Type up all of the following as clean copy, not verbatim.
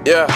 Yeah,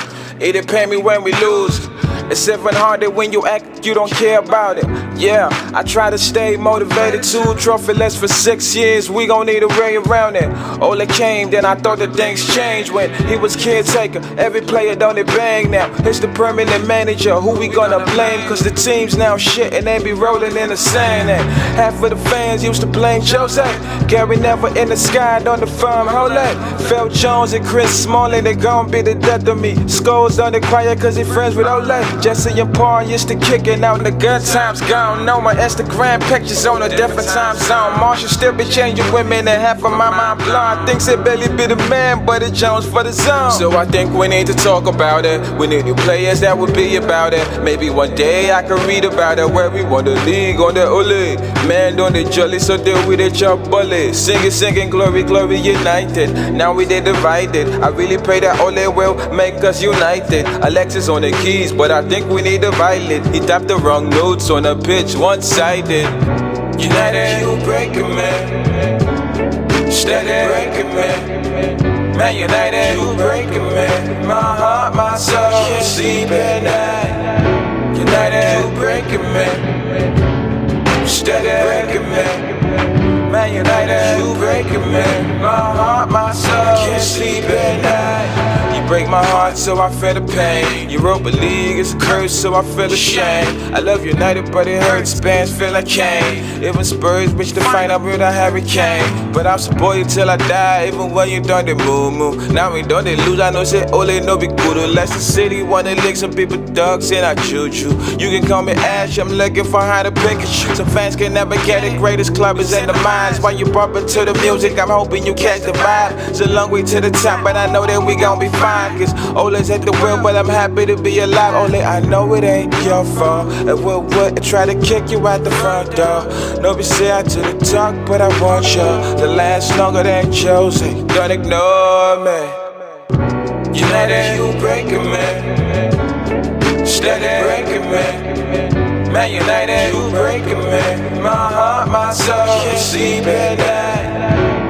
it didn't pay me when we lose. It's even harder when you act, you don't care about it. Yeah, I try to stay motivated too. Trophyless for 6 years, we gon' need a way around it. Ole came, then I thought that things changed when he was caretaker. Every player don't it bang now. It's the permanent manager, who we gonna blame? Cause the team's now shit and they be rolling in the sand. And half of the fans used to blame Jose. Gary never in the sky, on the firm, hold up. Phil Jones and Chris Smalling, they gon' be the death of me. Scholes on the quiet cause he friends with Ole. Jesse and Paul used to kicking out in the good times gone. No, my Instagram pictures on a different time zone. Marshall still be changing women and half of my mind blonde. Thinks it barely be the man, but it Jones for the zone. So I think we need to talk about it. We need new players that would be about it. Maybe one day I can read about it. Where we won the league on the Ole. Man on the jolly, so deal with it, your bully. Singing, glory, glory, united. Now we they divided. I really pray that Ole will make us united. Alexis on the keys, but I think we need a violin. He tapped the wrong notes on a pitch, one-sided. United, you breaking me. Steady breaking me. Man United, you breaking me. My heart, my soul, can't sleep at night. United, you breaking me. Steady breaking me. Man United, you breaking me. My heart, my soul, can't sleep at night. You break my heart, so I feel the pain. Europa League is a curse, so I feel ashamed. I love United, but it hurts. Bands feel like Kane. Even Spurs reach the final with a hurricane. But I'll support you till I die, even when you done the move. Now we done they lose, I know say Ole no be good. Leicester City want to lick some people dogs and I choo. You can call me Ash, I'm looking for how to pick and shoot. Some fans can never get the greatest club is in the minds. While you bump into the music, I'm hoping you catch the vibe. It's a long way to the top, but I know that we gon' be fine. Cause Ole's at the wheel, but I'm happy to be alive. Ole, I know it ain't your fault. And we'll try to kick you out the front door. Nobody say I to the talk, but I want you to last longer than Jose. Don't ignore me. United, you breaking me. Steady breaking me. Man United, you breaking me. My heart, my soul, can't sleep at night.